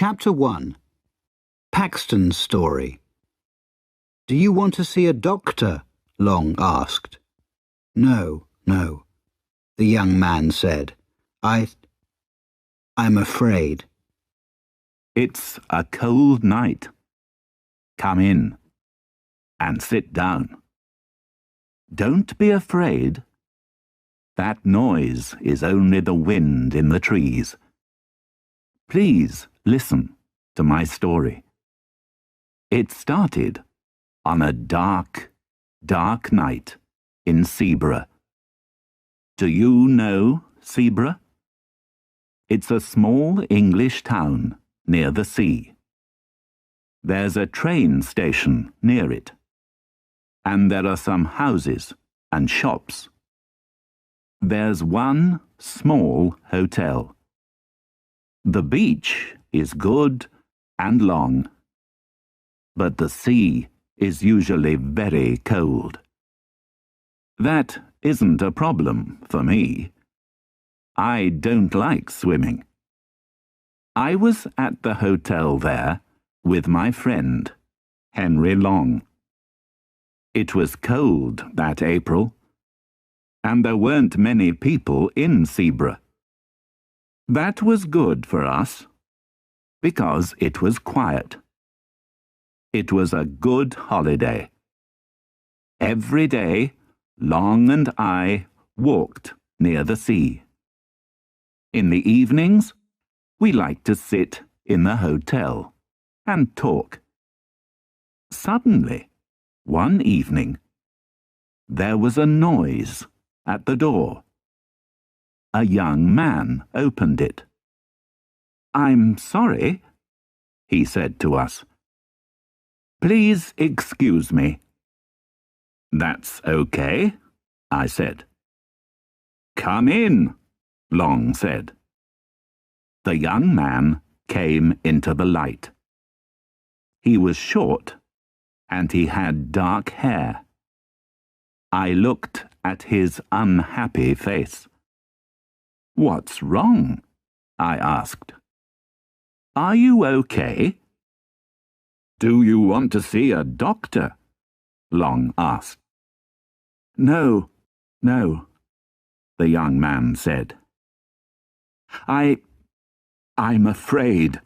Chapter 1. Paxton's Story. "Do you want to see a doctor?" Long asked. No, the young man said. I'm afraid." "It's a cold night. Come in and sit down. Don't be afraid. That noise is only the wind in the trees. Please listen to my story. It started on a dark, dark night in Seaborough. Do you know Seaborough? It's a small English town near the sea. There's a train station near it, and there are some houses and shops. There's one small hotel. The beach is good and long, but the sea is usually very cold. That isn't a problem for me. I don't like swimming. I was at the hotel there with my friend, Henry Long. It was cold that April, and there weren't many people in Seaborough. That was good for us, because it was quiet. It was a good holiday. Every day, Long and I walked near the sea. In the evenings, we liked to sit in the hotel and talk. Suddenly, one evening, there was a noise at the door. A young man opened it. "I'm sorry," he said to us. "Please excuse me." "That's okay," I said. "Come in," Long said. The young man came into the light. He was short, and he had dark hair. I looked at his unhappy face. "What's wrong?" I asked. "Are you okay?" "Do you want to see a doctor?" Long asked. No, the young man said. I'm afraid."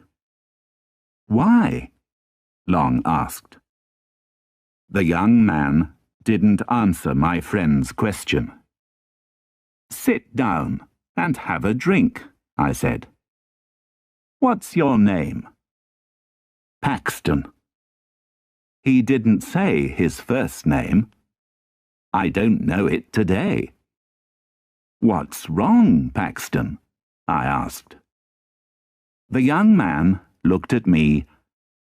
"Why?" Long asked. The young man didn't answer my friend's question. "Sit down and have a drink," I said. "What's your name?" "Paxton." He didn't say his first name. I don't know it today. "What's wrong, Paxton?" I asked. The young man looked at me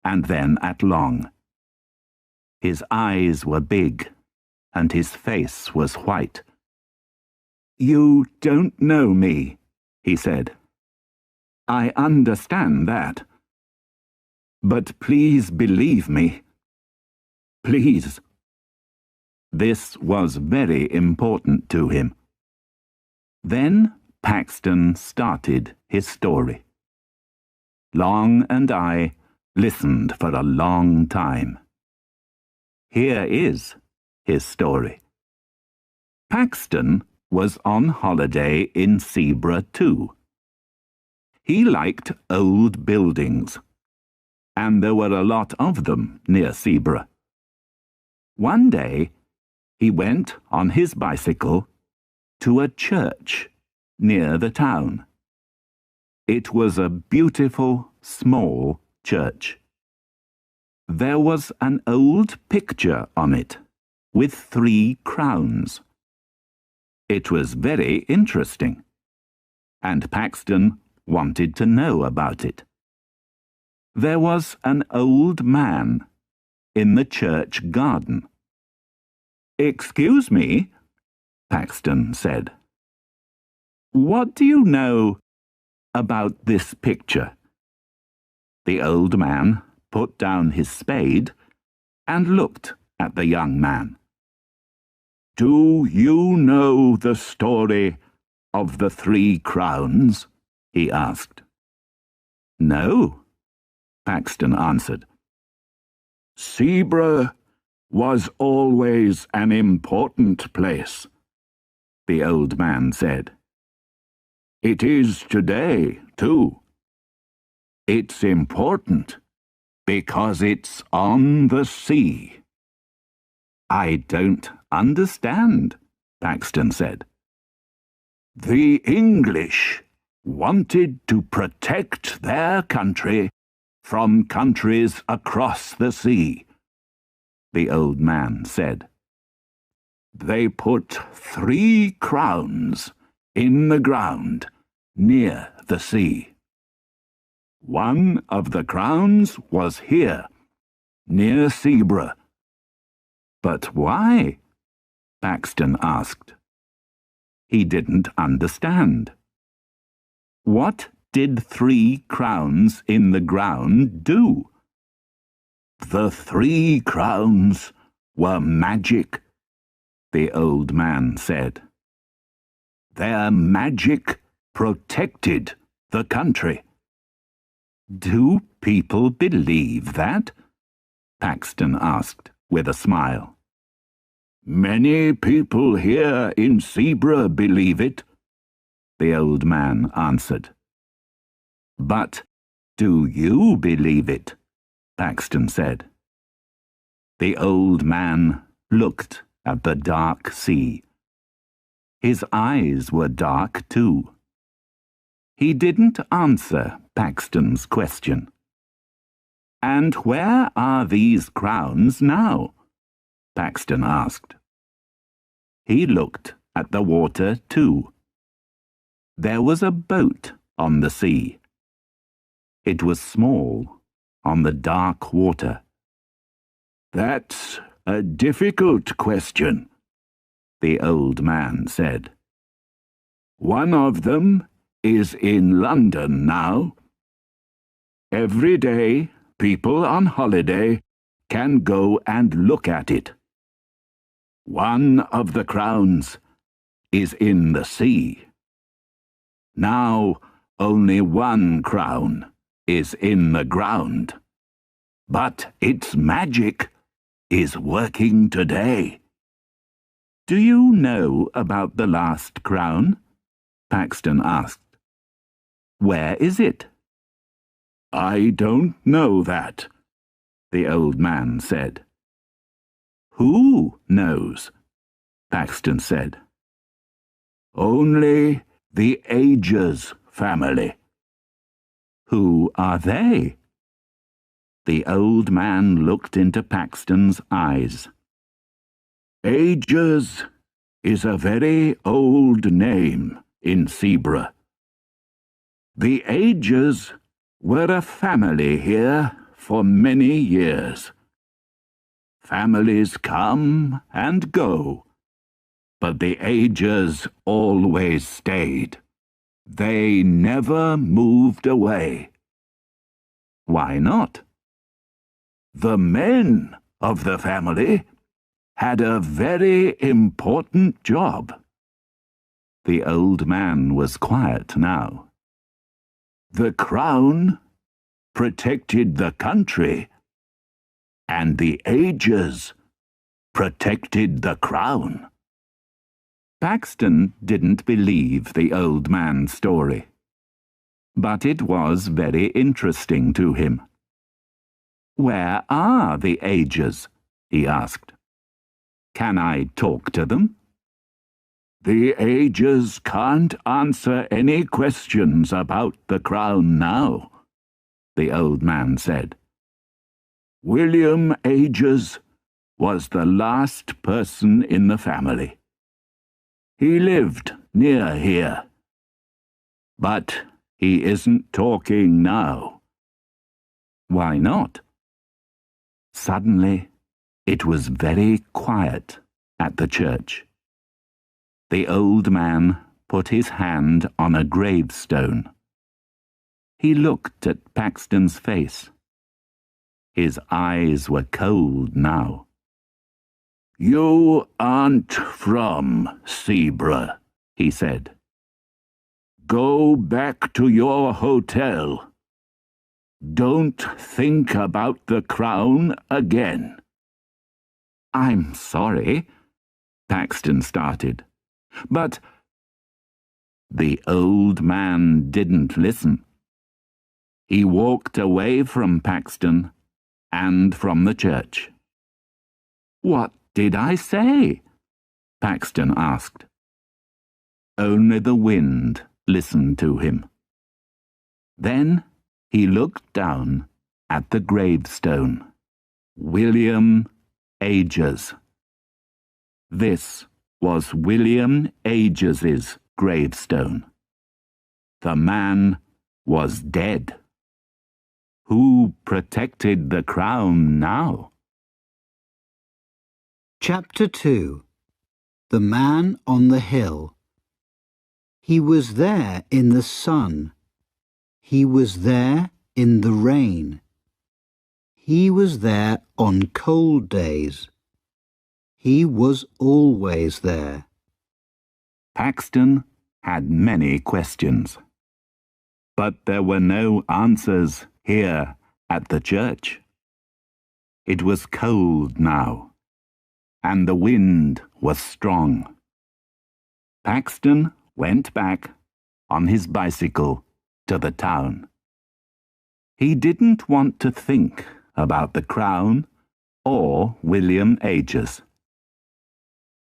and then at Long. His eyes were big and his face was white. "You don't know me," he said. "I understand that. But please believe me. Please." This was very important to him. Then Paxton started his story. Long and I listened for a long time. Here is his story. Paxton was on holiday in Seaborough too. He liked old buildings, and there were a lot of them near Seaborough. One day, he went on his bicycle to a church near the town. It was a beautiful, small church. There was an old picture on it with 3 crowns. It was very interesting, and Paxton wanted to know about it. There was an old man in the church garden. "Excuse me," Paxton said. "What do you know about this picture?" The old man put down his spade and looked at the young man. "Do you know the story of the 3 crowns?" he asked. "No," Paxton answered. Seabrugh was always an important place, the old man said. It is today, too. It's important because it's on the sea. I don't understand, Paxton said. The English wanted to protect their country from countries across the sea, the old man said. They put 3 crowns in the ground near the sea. One of the crowns was here, near Seabrugh. But why? Paxton asked. He didn't understand. What did 3 crowns in the ground do? The 3 crowns were magic, the old man said. Their magic protected the country. Do people believe that? Paxton asked with a smile. Many people here in Seabrugh believe it, the old man answered. But do you believe it? Paxton said. The old man looked at the dark sea. His eyes were dark too. He didn't answer Paxton's question. And where are these crowns now? Paxton asked. He looked at the water too. There was a boat on the sea. It was small, on the dark water. That's a difficult question, the old man said. One of them is in London now. Every day, people on holiday can go and look at it. One of the crowns is in the sea. Now only 1 crown is in the ground. But its magic is working today. Do you know about the last crown? Paxton asked. Where is it? I don't know that, the old man said. Who knows? Paxton said. Only the Agers family. Who are they? The old man looked into Paxton's eyes. Agers is a very old name in Seabrugh. The Agers were a family here for many years. Families come and go, but the Agers always stayed. They never moved away. Why not? The men of the family had a very important job. The old man was quiet now. The crown protected the country, and the Agers protected the crown. Paxton didn't believe the old man's story, but it was very interesting to him. Where are the Agers? He asked. Can I talk to them? The Agers can't answer any questions about the crown now, the old man said. William Agers was the last person in the family. He lived near here. But he isn't talking now. Why not? Suddenly, it was very quiet at the church. The old man put his hand on a gravestone. He looked at Paxton's face. His eyes were cold now. You aren't from Seabrugh, he said. Go back to your hotel. Don't think about the crown again. I'm sorry, Paxton started, but the old man didn't listen. He walked away from Paxton and from the church. What did I say? Paxton asked. Only the wind listened to him. Then he looked down at the gravestone. William Agers. This was William Agers's gravestone. The man was dead. Who protected the crown now? Chapter 2. The Man on the Hill. He was there in the sun. He was there in the rain. He was there on cold days. He was always there. Paxton had many questions, but there were no answers here at the church. It was cold now, and the wind was strong. Paxton went back on his bicycle to the town. He didn't want to think about the crown or William Agers.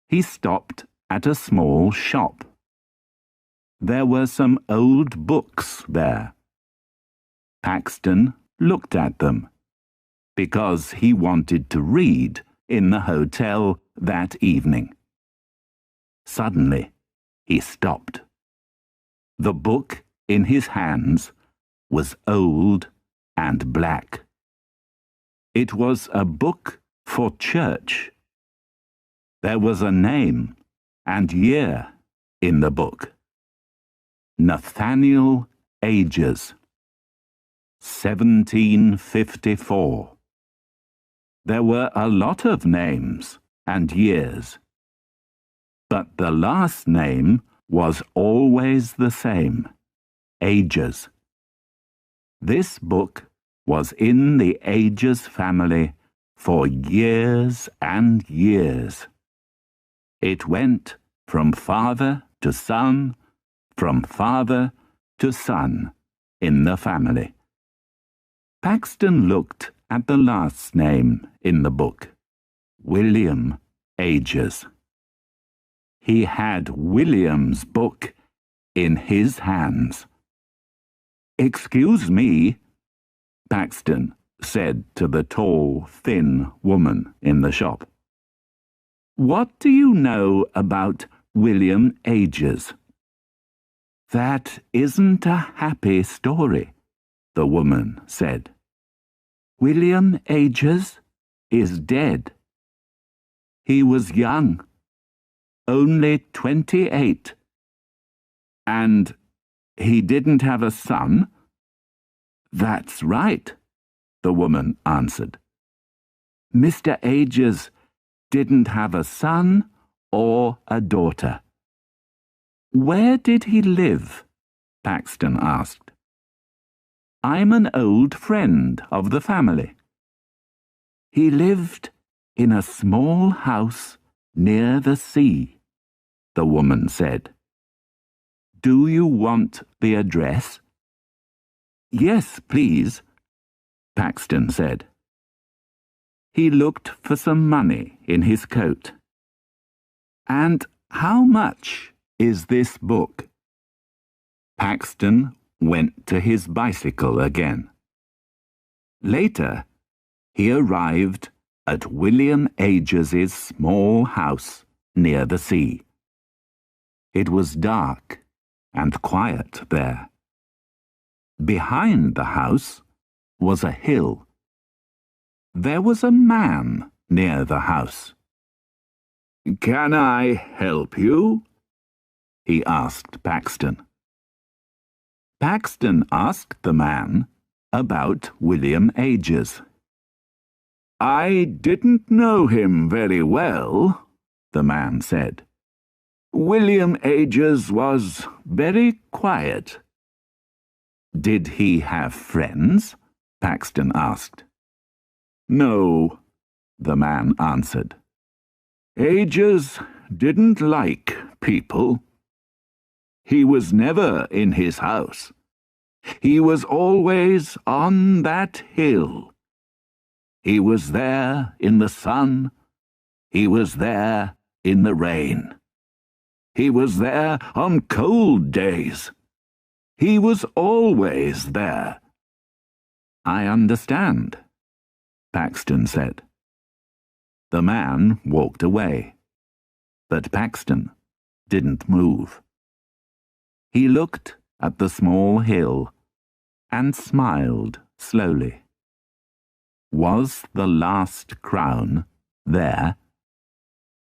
He stopped at a small shop. There were some old books there. Paxton looked at them because he wanted to read in the hotel that evening. Suddenly, he stopped. The book in his hands was old and black. It was a book for church. There was a name and year in the book. Nathaniel Agers, 1754. There were a lot of names and years, but the last name was always the same, Agers. This book was in the Agers family for years and years. It went from father to son, from father to son in the family. Paxton looked at the last name in the book, William Agers. He had William's book in his hands. "Excuse me," Paxton said to the tall, thin woman in the shop. "What do you know about William Agers?" "That isn't a happy story," the woman said. "William Agers is dead. He was young, only 28. And he didn't have a son?" "That's right," the woman answered. "Mr. Agers didn't have a son or a daughter." "Where did he live?" Paxton asked. "I'm an old friend of the family." "He lived in a small house near the sea," the woman said. "Do you want the address?" "Yes, please," Paxton said. He looked for some money in his coat. "And how much is this book?" Paxton went to his bicycle again. Later, he arrived at William Agers's small house near the sea. It was dark and quiet there. Behind the house was a hill. There was a man near the house. "Can I help you?" he asked Paxton. Paxton asked the man about William Agers. "I didn't know him very well," the man said. "William Agers was very quiet." "Did he have friends?" Paxton asked. No, the man answered. Ages didn't like people. He was never in his house. He was always on that hill. He was there in the sun. He was there in the rain. He was there on cold days. He was always there. I understand, Paxton said. The man walked away, but Paxton didn't move. He looked at the small hill and smiled slowly. Was the last crown there?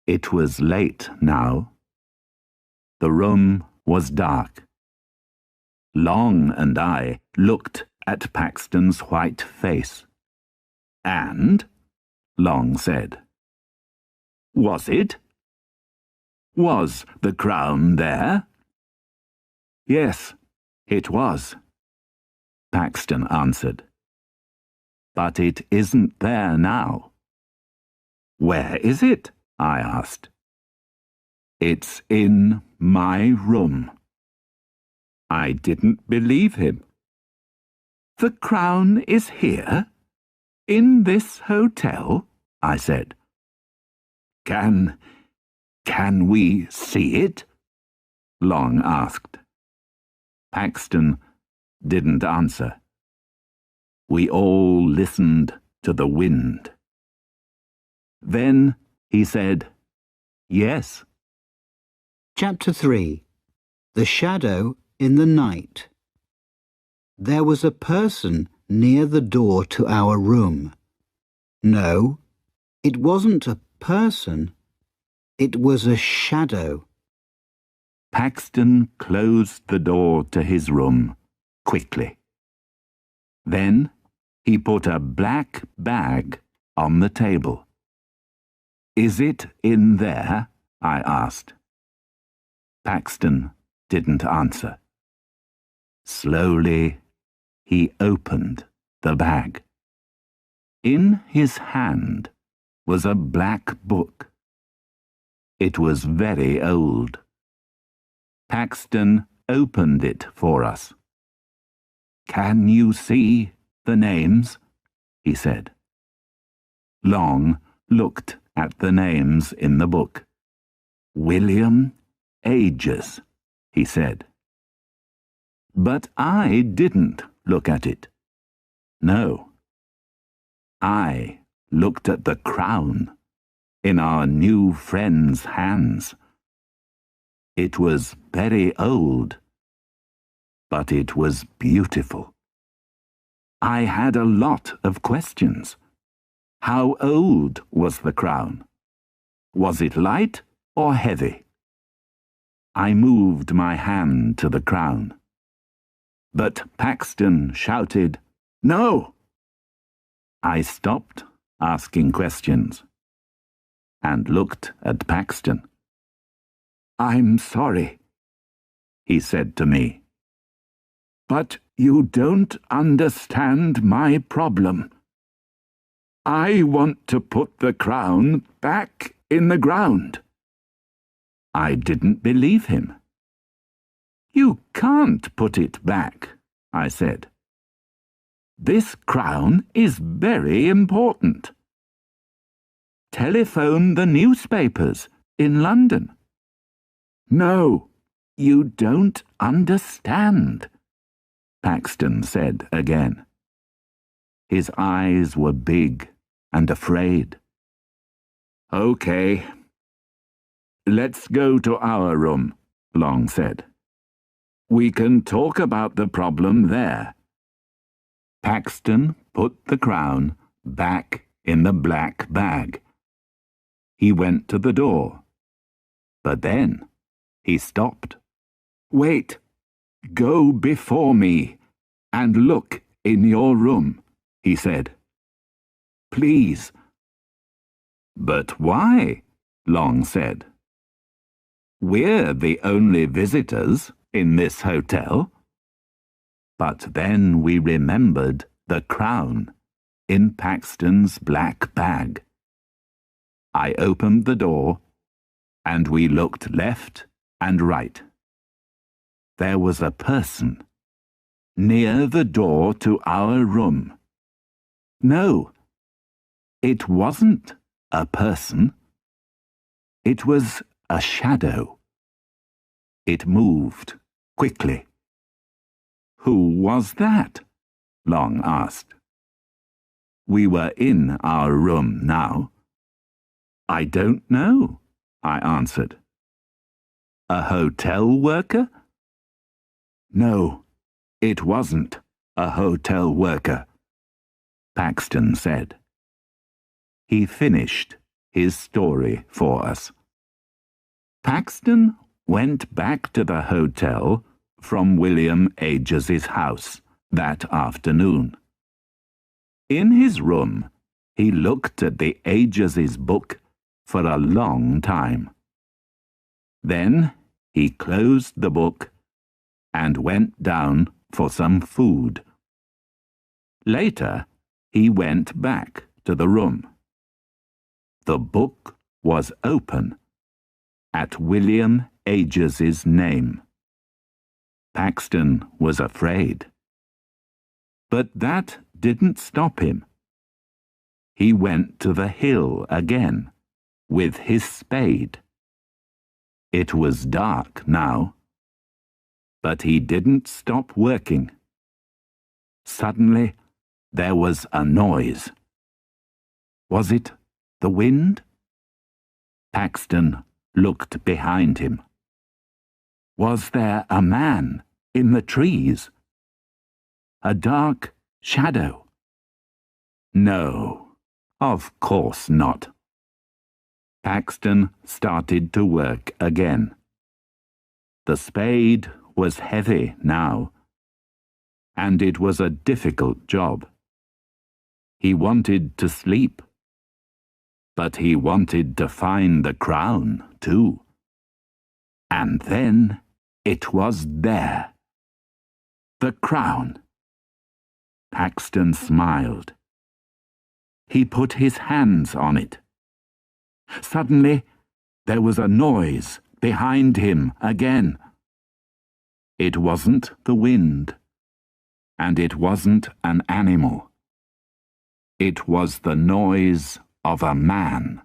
It was late now. The room was dark. Long and I looked at Paxton's white face. And, Long said, was it? Was the crown there? Yes, it was, Paxton answered. But it isn't there now. Where is it? I asked. It's in my room. I didn't believe him. The crown is here? In this hotel? I said. Can we see it? Long asked. Paxton didn't answer. We all listened to the wind. Then he said, yes. Chapter 3. The Shadow in the Night. There was a person near the door to our room. No, it wasn't a person. It was a shadow. Paxton closed the door to his room quickly. Then he put a black bag on the table. Is it in there? I asked. Paxton didn't answer. Slowly, he opened the bag. In his hand was a black book. It was very old. Paxton opened it for us. Can you see the names? He said. Long looked at the names in the book. William Ages, he said. But I didn't look at it. No. I looked at the crown in our new friend's hands. It was very old, but it was beautiful. I had a lot of questions. How old was the crown? Was it light or heavy? I moved my hand to the crown. But Paxton shouted, "No!" I stopped asking questions and looked at Paxton. "I'm sorry," he said to me. "But you don't understand my problem. I want to put the crown back in the ground." I didn't believe him. "You can't put it back," I said. "This crown is very important. Telephone the newspapers in London." "No, you don't understand," Paxton said again. His eyes were big and afraid. "Okay. Let's go to our room," Long said. "We can talk about the problem there." Paxton put the crown back in the black bag. He went to the door, but then he stopped. "Wait, go before me and look in your room," he said. "Please." "But why?" Long said. "We're the only visitors in this hotel." But then we remembered the crown in Paxton's black bag. I opened the door, and we looked left and right. There was a person near the door to our room. No, it wasn't a person. It was a shadow. It moved quickly. Who was that? Long asked. We were in our room now. I don't know, I answered. A hotel worker? No, it wasn't a hotel worker, Paxton said. He finished his story for us. Paxton went back to the hotel from William Ages's house that afternoon. In his room, he looked at the Ages's book for a long time. Then he closed the book and went down for some food. Later, he went back to the room. The book was open at William Ages's name. Paxton was afraid. But that didn't stop him. He went to the hill again with his spade. It was dark now, but he didn't stop working. Suddenly, there was a noise. Was it the wind? Paxton looked behind him. Was there a man in the trees? A dark shadow? No, of course not. Paxton started to work again. The spade was heavy now, and it was a difficult job. He wanted to sleep, but he wanted to find the crown too. And then it was there. The crown. Paxton smiled. He put his hands on it. Suddenly, there was a noise behind him again. It wasn't the wind, and it wasn't an animal. It was the noise of a man.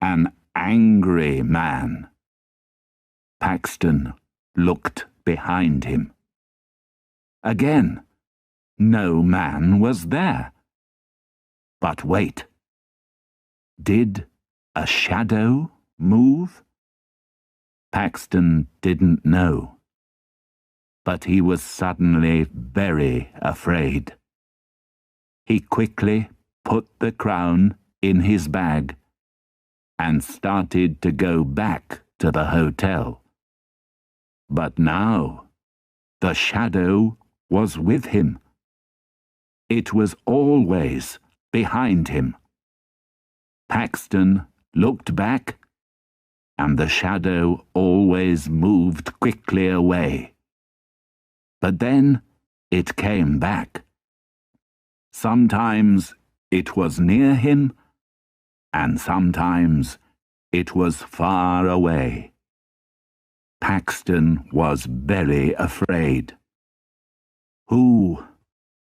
An angry man. Paxton looked behind him. Again, no man was there. But wait. Did a shadow move? Paxton didn't know. But he was suddenly very afraid. He quickly put the crown in his bag and started to go back to the hotel. But now the shadow was with him. It was always behind him. Paxton looked back, and the shadow always moved quickly away. But then it came back. Sometimes it was near him, and sometimes it was far away. Paxton was very afraid. Who,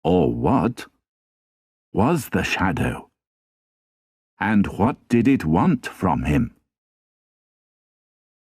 or what, was the shadow? And what did it want from him?